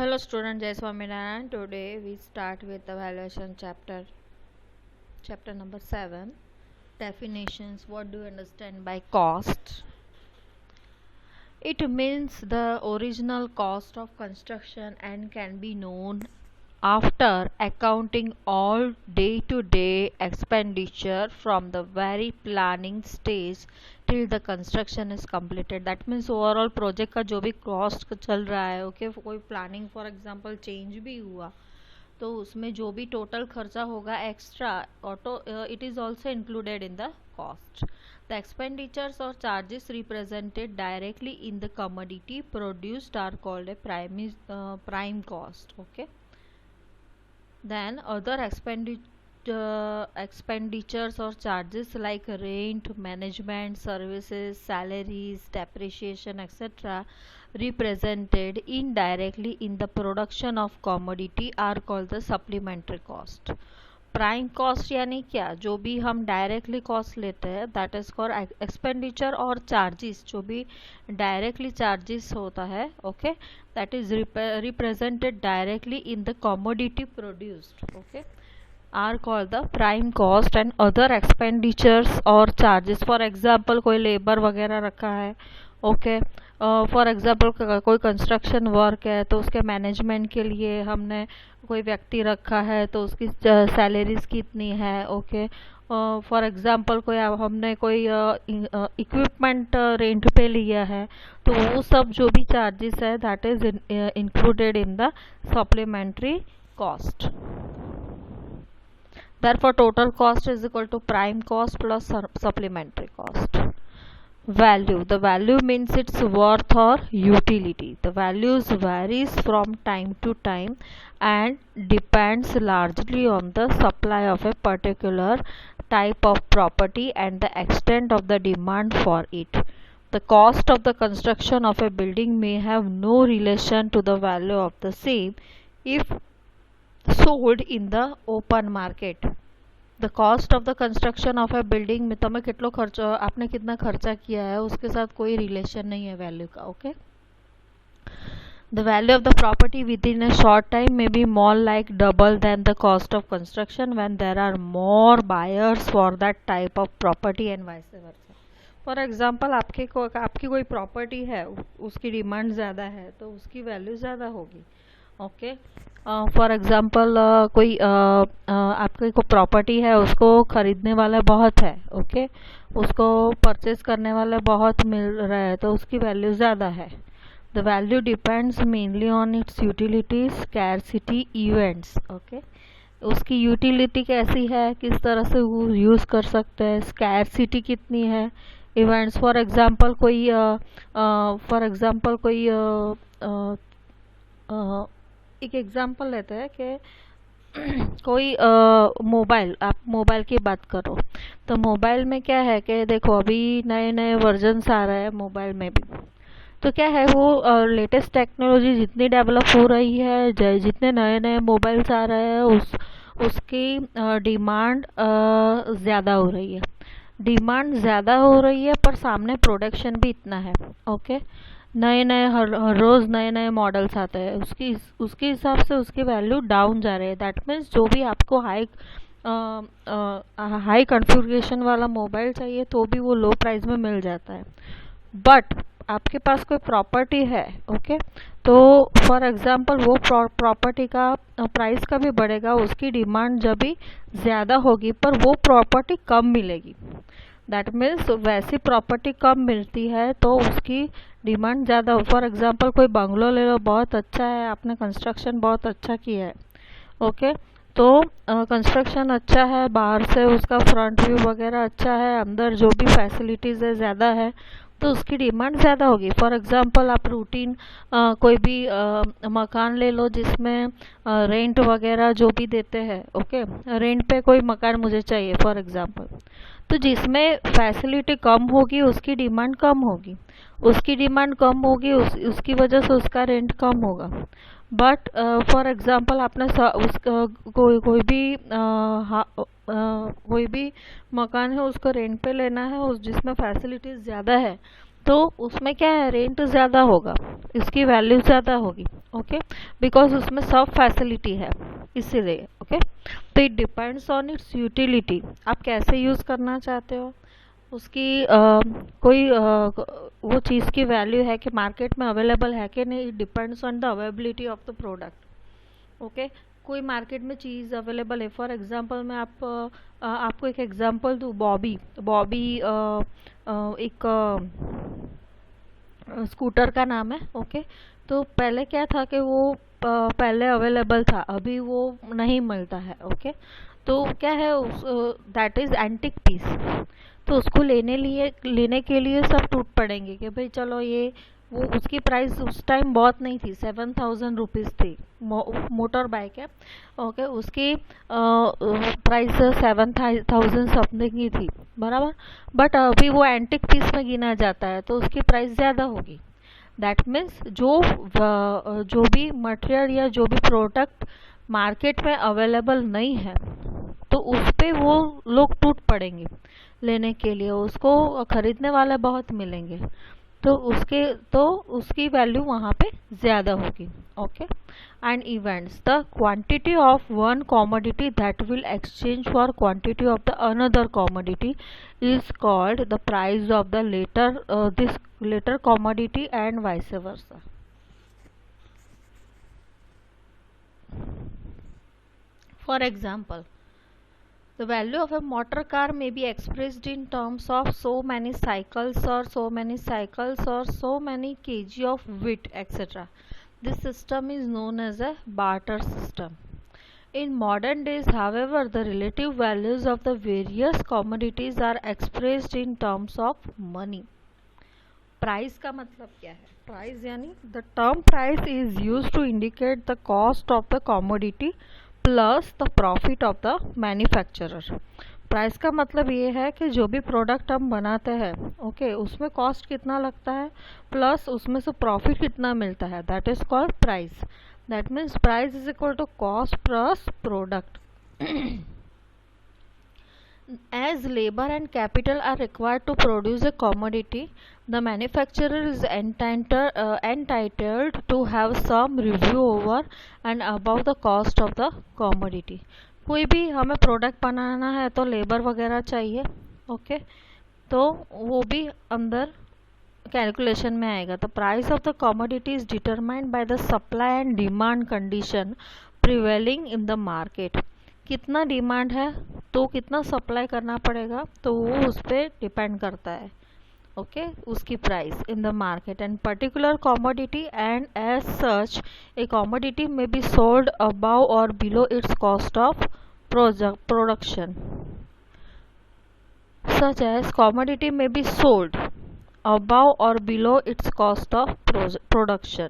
Hello student, Jai Swaminarayan. Today we start with the valuation chapter number 7, definitions. What do you understand by cost? It means the original cost of construction and can be known after accounting all day-to-day expenditure from the very planning stage till the construction is completed. That means overall project का जो भी cost चल रहा है, okay, कोई planning for example change भी हुआ तो उसमें जो भी टोटल खर्चा होगा extra auto it is also included in the cost. The expenditures or charges represented directly in the commodity produced are called a prime cost. Okay. Then other expenditures or charges like rent, management services, salaries, depreciation, etc. represented indirectly in the production of commodity are called the supplementary cost. Prime cost यानी क्या, जो भी हम directly cost लेते हैं that is called expenditure, और charges जो भी डायरेक्टली चार्जेस होता है okay that is represented directly in the commodity produced okay are called the prime cost. And other expenditures और चार्जेस, फॉर एग्जांपल कोई लेबर वगैरह रखा है ओके फॉर एग्जांपल कोई कंस्ट्रक्शन वर्क है तो उसके मैनेजमेंट के लिए हमने कोई व्यक्ति रखा है तो उसकी सैलरीज कितनी है ओके. फॉर एग्जांपल कोई हमने कोई इक्विपमेंट रेंट पे लिया है तो वो सब जो भी चार्जेस है that is included in the supplementary cost. Therefore total cost is equal to prime cost plus supplementary cost. Value, the value means its worth or utility. The values varies from time to time and depends largely on the supply of a particular type of property and the extent of the demand for it. The cost of the construction of a building may have no relation to the value of the same if sold in the open market. The cost of the construction of a building में तुम्हें कितना खर्चा, आपने कितना खर्चा किया है उसके साथ कोई रिलेशन नहीं है वैल्यू का okay. The value of the property within a short time may be more like double than the cost of construction when there are more buyers for that type of property and vice versa. For example आपकी कोई property है उसकी demand ज़्यादा है तो उसकी value ज़्यादा होगी ओके. फॉर एग्जांपल कोई आपकी कोई प्रॉपर्टी है उसको खरीदने वाला बहुत है ओके उसको परचेज करने वाले बहुत मिल रहा है तो उसकी वैल्यू ज़्यादा है. The value depends mainly on it's utilities, scarcity, events okay. उसकी यूटिलिटी कैसी है, किस तरह से वो यूज़ कर सकते हैं, स्कैरसिटी कितनी है, इवेंट्स फॉर एग्जांपल कोई एक एग्जांपल लेते हैं कि कोई मोबाइल, आप मोबाइल की बात करो तो मोबाइल में क्या है कि देखो अभी नए नए वर्जन्स आ रहे हैं मोबाइल में भी तो क्या है वो लेटेस्ट टेक्नोलॉजी जितनी डेवलप हो रही है, जितने नए नए मोबाइल्स आ रहे हैं उसकी डिमांड ज़्यादा हो रही है. डिमांड ज़्यादा हो रही है पर सामने प्रोडक्शन भी इतना है ओके. नए नए हर रोज़ नए नए मॉडल्स आते हैं उसके हिसाब से उसकी वैल्यू डाउन जा रही है. दैट मीन्स जो भी आपको हाई कॉन्फ़िगरेशन वाला मोबाइल चाहिए तो भी वो लो प्राइस में मिल जाता है. बट आपके पास कोई प्रॉपर्टी है ओके तो फॉर एग्जांपल वो प्रॉपर्टी का प्राइस का भी बढ़ेगा, उसकी डिमांड जब भी ज़्यादा होगी पर वो प्रॉपर्टी कम मिलेगी. दैट मीन्स वैसी प्रॉपर्टी कम मिलती है तो उसकी डिमांड ज़्यादा हो. फॉर एग्जांपल कोई बंगलो ले लो, बहुत अच्छा है, आपने कंस्ट्रक्शन बहुत अच्छा किया है ओके तो कंस्ट्रक्शन अच्छा है, बाहर से उसका फ्रंट व्यू वगैरह अच्छा है, अंदर जो भी फैसिलिटीज़ है ज़्यादा है तो उसकी डिमांड ज़्यादा होगी. फॉर एग्जांपल आप रूटीन कोई भी मकान ले लो जिसमें रेंट वगैरह जो भी देते हैं ओके, रेंट पे कोई मकान मुझे चाहिए फॉर एग्जांपल तो जिसमें फैसिलिटी कम होगी उसकी डिमांड कम होगी, उसकी डिमांड कम होगी उसकी वजह से उसका रेंट कम होगा. बट फॉर एग्जांपल आपने कोई भी मकान है उसको रेंट पे लेना है जिसमें फैसिलिटीज़ ज़्यादा है तो उसमें क्या है, रेंट ज़्यादा होगा, इसकी वैल्यू ज़्यादा होगी, ओके, बिकॉज उसमें सब फैसिलिटी है इसीलिए, ओके। तो it depends on it's utility, आप कैसे यूज़ करना चाहते हो, उसकी कोई वो चीज़ की वैल्यू है कि मार्केट में अवेलेबल है कि नहीं, it depends on the availability of the product, okay. कोई मार्केट में चीज़ अवेलेबल है, फॉर एग्जांपल मैं आपको एक एग्जांपल दूँ, बॉबी बॉबी एक स्कूटर का नाम है, ओके। तो पहले क्या था कि वो पहले अवेलेबल था, अभी वो नहीं मिलता है, ओके। तो क्या है, उस दैट इज़ एंटिक पीस, तो उसको लेने के लिए सब टूट पड़ेंगे कि भाई चलो ये, वो उसकी प्राइस उस टाइम बहुत नहीं थी, 7,000 रुपीज़ थी, मोटर बाइक है, ओके। उसकी प्राइस 7,000 समथिंग की थी, बराबर। बट अभी वो एंटिक पीस में गिना जाता है तो उसकी प्राइस ज़्यादा होगी। दैट मीन्स जो भी मटेरियल या जो भी प्रोडक्ट मार्केट में अवेलेबल नहीं है तो उस पे वो लोग टूट पड़ेंगे लेने के लिए, उसको खरीदने वाले बहुत मिलेंगे, तो उसकी वैल्यू वहाँ पे ज़्यादा होगी, okay. And events, the quantity of one commodity that will exchange for quantity of the another commodity is called the price of the this later commodity and vice versa. For example, the value of a motor car may be expressed in terms of so many cycles or so many kg of wheat, etc. This system is known as a barter system. In modern days, however, the relative values of the various commodities are expressed in terms of money. Price का मतलब क्या है, price यानी the term price is use to indicate the cost of the commodity plus the profit of the manufacturer. Price का मतलब ये है कि जो भी प्रोडक्ट हम बनाते हैं, ओके, उसमें कॉस्ट कितना लगता है प्लस उसमें से प्रॉफिट कितना मिलता है, that is called price. That means price is equal to cost plus product. As labor and capital are required to produce a commodity, the manufacturer is entitled to have some review over and above the cost of the commodity. कोई भी हमें product बनाना है तो labour वगैरह चाहिए, okay, तो वो भी अंदर कैलकुलेशन में आएगा। The price of the commodity is determined by the supply and demand condition prevailing in the market. कितना डिमांड है तो कितना सप्लाई करना पड़ेगा, तो वो उस पर डिपेंड करता है, ओके, उसकी price in the market and particular commodity, and as such a commodity may be sold above or below its cost of production, such as commodity may be sold above or below its cost of production.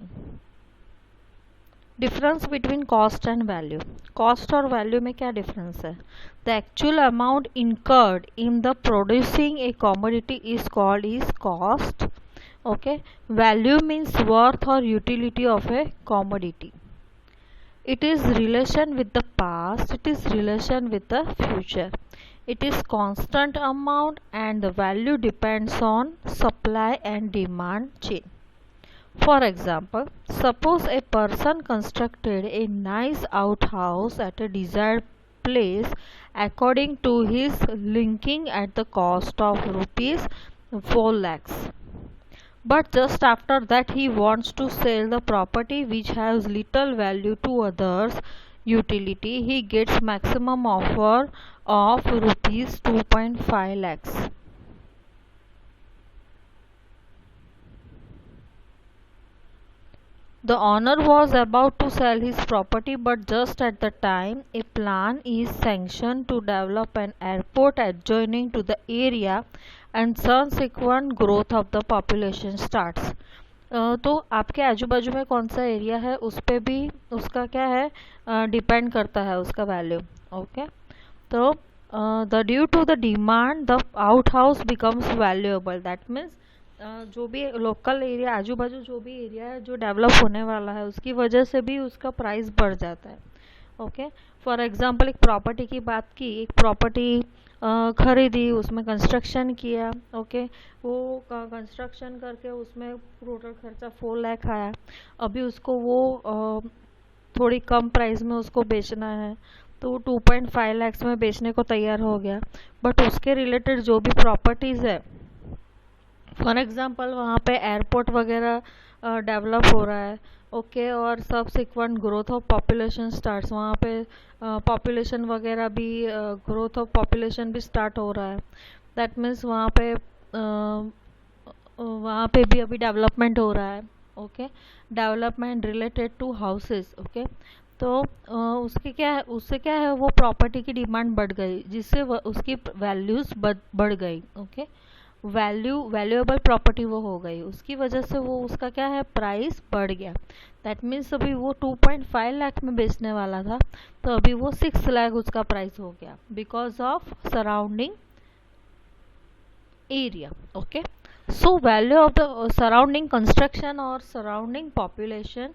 Difference between cost and value, cost और value में क्या difference है, the actual amount incurred in the producing a commodity is called is cost, okay. Value means worth or utility of A commodity. It is relation with the past, it is relation with the future, it is constant amount and the value depends on supply and demand chain. For example, suppose a person constructed a nice outhouse at a desired place according to his linking at the cost of rupees 4 lakhs. But just after that he wants to sell the property which has little value to others utility, he gets maximum offer of rupees 2.5 lakhs. The owner was about to sell his property, but just at the time a plan is sanctioned to develop an airport adjoining to the area and subsequent growth of the population starts. तो आपके आजू बाजू में कौन सा area है उस पर भी उसका क्या है, डिपेंड करता है उसका वैल्यू, ओके। तो the due to the demand the out house becomes valuable, that means जो भी लोकल एरिया, आजू बाजू जो भी एरिया है जो डेवलप होने वाला है उसकी वजह से भी उसका प्राइस बढ़ जाता है, ओके, फॉर एग्जांपल एक प्रॉपर्टी की बात की, एक प्रॉपर्टी खरीदी, उसमें कंस्ट्रक्शन किया, ओके, वो कंस्ट्रक्शन करके उसमें टोटल खर्चा 4 लाख आया। अभी उसको वो थोड़ी कम प्राइस में उसको बेचना है, तो वो 2.5 लाख में बेचने को तैयार हो गया। बट उसके रिलेटेड जो भी प्रॉपर्टीज़ है, फॉर एग्जांपल वहाँ पे एयरपोर्ट वगैरह डेवलप हो रहा है, ओके, और subsequent growth of population starts, वहाँ पे पॉपुलेशन वगैरह भी ग्रोथ ऑफ पॉपुलेशन भी स्टार्ट हो रहा है। दैट मीन्स वहाँ पे भी अभी डेवलपमेंट हो रहा है, okay, development related to houses, okay. तो उससे क्या है, वो प्रॉपर्टी की डिमांड बढ़ गई, जिससे उसकी वैल्यूज बढ़ गई, ओके, वैल्यूएबल प्रॉपर्टी वो हो गई, उसकी वजह से वो उसका क्या है, प्राइस बढ़ गया। दैट मीन्स अभी वो 2.5 लाख में बेचने वाला था, तो अभी वो 6 लाख उसका प्राइस हो गया, because of surrounding area, okay. So value of the surrounding construction और सराउंडिंग पॉपुलेशन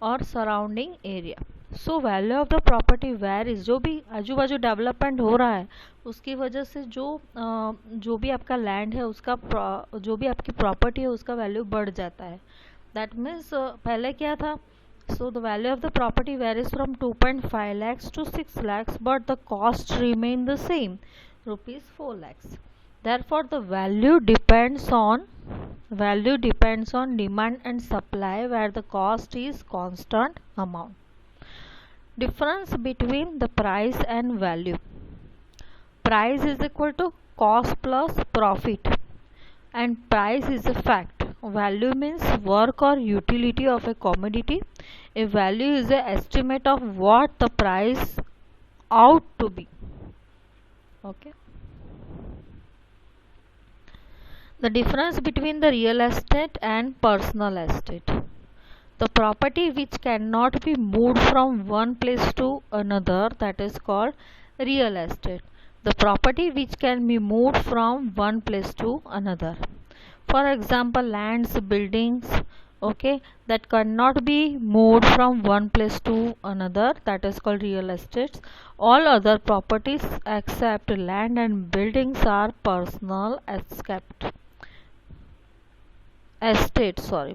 और surrounding area. So value of the property varies, जो भी आजू बाजू डेवलपमेंट हो रहा है उसकी वजह से जो भी आपका लैंड है, उसका जो भी आपकी प्रॉपर्टी है उसका वैल्यू बढ़ जाता है। दैट मीन्स पहले क्या था, so the value of the property varies from 2.5 lakhs to 6 lakhs, but the cost remain the same, rupees 4 lakhs. Therefore the value depends on demand and supply, where the cost is constant amount. Difference between the price and value. Price is equal to cost plus profit, and price is a fact. Value means work or utility of a commodity. A value is a estimate of what the price ought to be, okay. The difference between the real estate and personal estate. The property which cannot be moved from one place to another, that is called real estate. The property which can be moved from one place to another. For example, lands, buildings, okay, that cannot be moved from one place to another, that is called real estates. All other properties except land and buildings are personal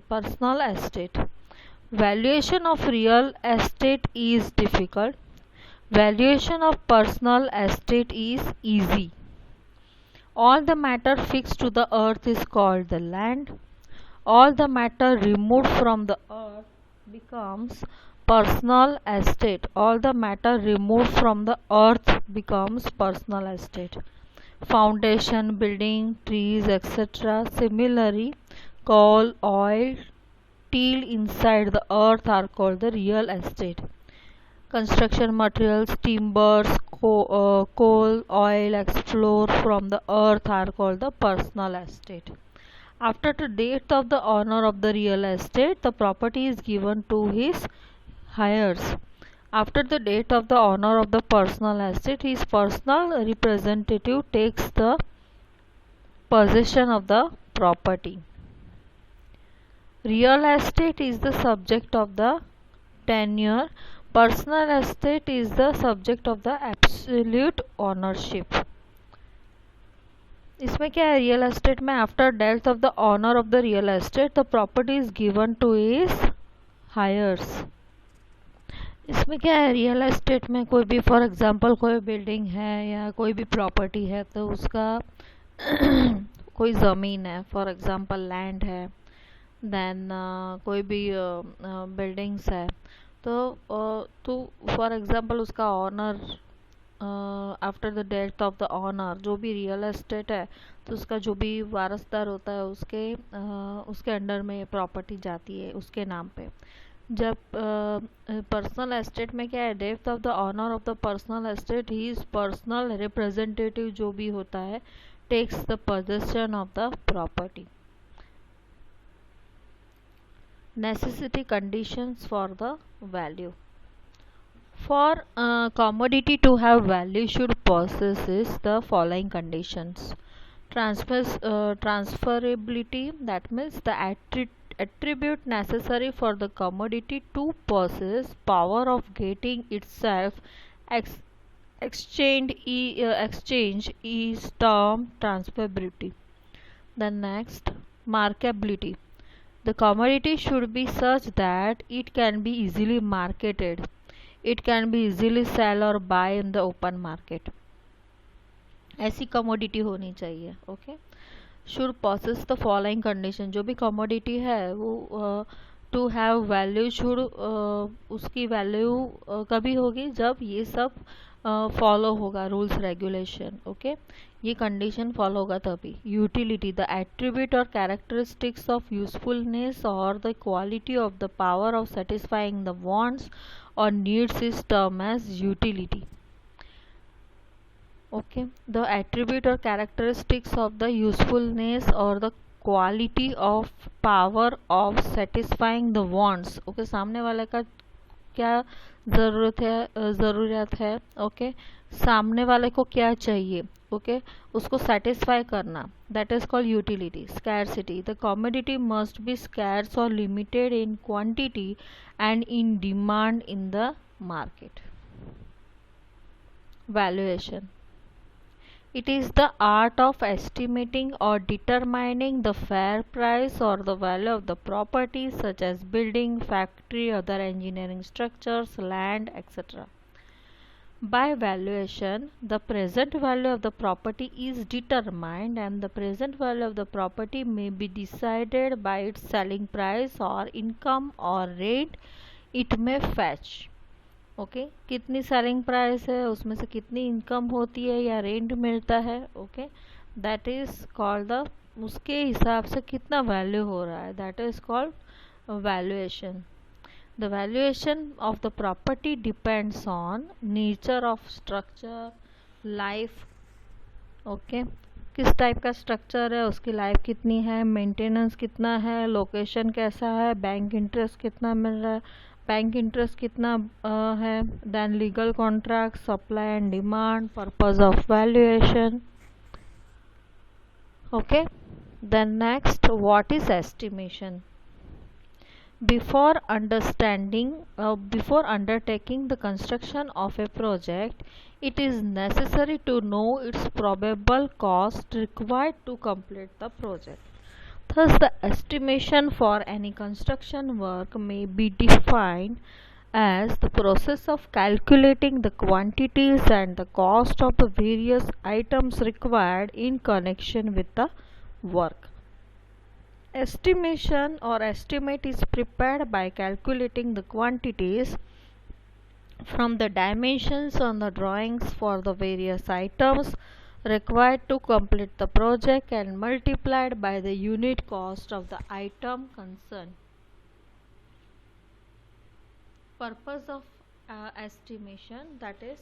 personal estate. Valuation of real estate is difficult. Valuation of personal estate is easy. All the matter fixed to the earth is called the land. All the matter removed from the earth becomes personal estate. All the matter removed from the earth becomes personal estate. Foundation, building, trees, etc. Similarly, coal, oil, steel inside the earth are called the real estate. Construction materials, timbers, coal, oil explored from the earth are called the personal estate. After the death of the owner of the real estate, the property is given to his heirs. After the death of the owner of the personal estate, his personal representative takes the possession of the property. Real estate is the subject of the tenure. Personal estate is the subject of the absolute ownership. इसमें क्या है, real estate में after death of the owner of the real estate the property is given to his heirs. इसमें क्या है, real estate में कोई भी, फॉर एग्जांपल कोई बिल्डिंग है या कोई भी प्रॉपर्टी है, तो उसका कोई ज़मीन है, फॉर एग्जांपल लैंड है, देन कोई भी बिल्डिंग्स है, तो फॉर एग्जांपल उसका owner after the death of the owner, जो भी रियल एस्टेट है, तो उसका जो भी वारसदार होता है उसके अंडर में प्रॉपर्टी जाती है उसके नाम पे। जब पर्सनल एस्टेट में क्या है, death of the owner of the personal estate, he is personal representative जो भी होता है takes the possession of the property. Necessity conditions for the value. For commodity to have value should possess the following conditions. Transferability, that means the attribute necessary for the commodity to possess power of getting itself ex- exchange is termed transferability. The next, marketability. The commodity should be such that it can be easily marketed. It can be easily sell or buy in the open market. ऐसी commodity होनी चाहिए. Okay. Should possess the following condition. जो भी commodity है वो to have value should उसकी value कभी होगी जब ये सब फॉलो होगा, रूल्स रेगुलेशन. ओके, ये कंडीशन फॉलो होगा तभी. Utility, the attribute or characteristics of usefulness or the quality of the power of satisfying the wants or needs is term as utility. Okay, the attribute or characteristics of the usefulness or the quality of power of satisfying the wants. Okay, सामने वाले का क्या ज़रूरत है. Okay, सामने वाले को क्या चाहिए. ओके, उसको सेटिस्फाई करना, that is called utility. Scarcity, the commodity must be scarce or limited in quantity and in demand in the market. Valuation, it is the art of estimating or determining the fair price or the value of the property such as building, factory, other engineering structures, land, etc. By valuation, the present value of the property is determined and the present value of the property may be decided by its selling price or income or rate it may fetch. Okay, कितनी selling price है, उसमें से कितनी income होती है या rent मिलता है. Okay, that is called the, उसके हिसाब से कितना वैल्यू हो रहा है, that is called valuation. The valuation of the property depends on nature of structure, life. Okay, किस टाइप का स्ट्रक्चर है, उसकी लाइफ कितनी है, मेंटेनेंस कितना है, लोकेशन कैसा है, बैंक इंटरेस्ट कितना मिल रहा है, बैंक इंटरेस्ट कितना है, then legal contract, supply and demand, purpose of valuation. Okay, then next, what is estimation. Before undertaking the construction of a project, it is necessary to know its probable cost required to complete the project. Thus, the estimation for any construction work may be defined as the process of calculating the quantities and the cost of the various items required in connection with the work. Estimation or estimate is prepared by calculating the quantities from the dimensions on the drawings for the various items required to complete the project and multiplied by the unit cost of the item concerned. Purpose of estimation, that is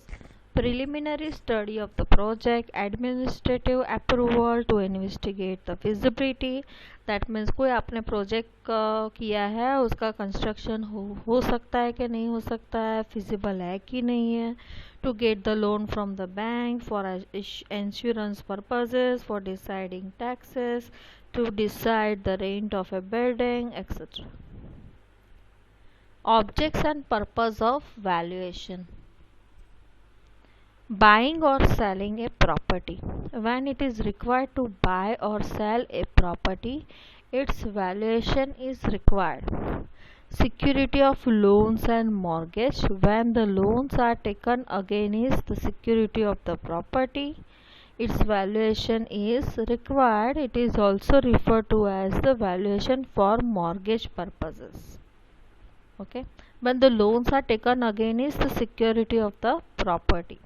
preliminary study of the project, administrative approval to investigate the feasibility. That means कोई आपने project किया है, उसका construction हो सकता है कि नहीं हो सकता है, फिजिबल है कि नहीं है. To get the loan from the bank for insurance purposes, for deciding taxes, to decide the rent of a building, etc. Objects and purpose of valuation. Buying or selling a property. When it is required to buy or sell a property, its valuation is required. Security of loans and mortgage. When the loans are taken against the security of the property, its valuation is required. It is also referred to as the valuation for mortgage purposes. Okay, when the loans are taken against the security of the property,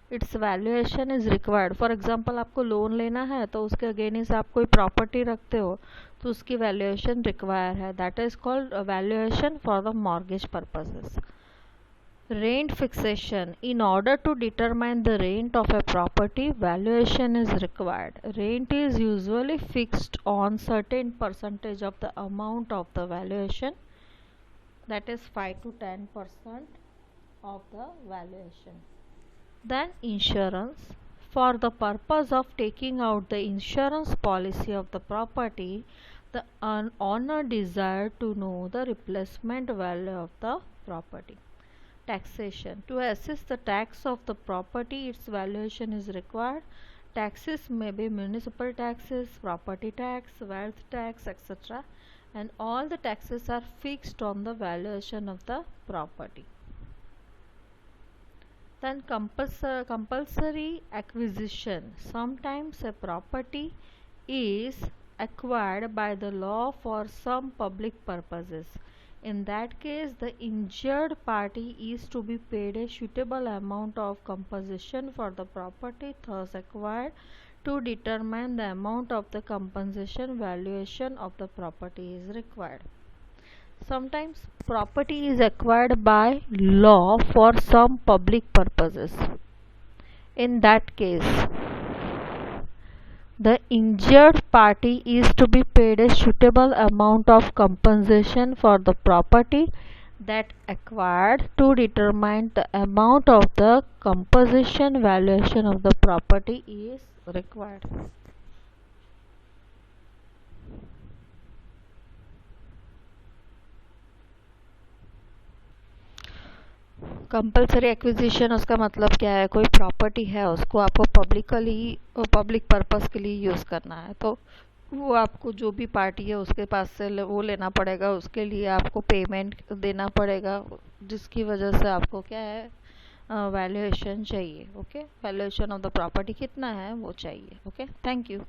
its valuation is required. For example, आपको loan लेना है तो उसके against आप कोई property रखते हो तो उसकी वैल्यूएशन रिक्वायर है, that is called valuation for the mortgage purposes. Rent fixation. In order to determine the rent of a property, valuation is required. Rent is usually fixed on certain percentage of the amount of the valuation, that is 5 to 10% of the valuation. Then insurance. For the purpose of taking out the insurance policy of the property, The owner desired to know the replacement value of the property. Taxation. To assess the tax of the property, its valuation is required. Taxes may be municipal taxes, property tax, wealth tax, etc. And all the taxes are fixed on the valuation of the property. Then compulsory acquisition. Sometimes a property is acquired by the law for some public purposes. In that case, the injured party is to be paid a suitable amount of compensation for the property thus acquired. To determine the amount of the compensation, valuation of the property is required. Sometimes property is acquired by law for some public purposes. In that case, the injured party is to be paid a suitable amount of compensation for the property that acquired. To determine the amount of the compensation, valuation of the property is required. Compulsory acquisition उसका मतलब क्या है, कोई property है उसको आपको public purpose के लिए यूज़ करना है, तो वो आपको जो भी पार्टी है उसके पास से वो लेना पड़ेगा, उसके लिए आपको पेमेंट देना पड़ेगा, जिसकी वजह से आपको क्या है, वैल्यूएशन चाहिए. Okay, valuation of the property कितना है वो चाहिए. Okay, thank you.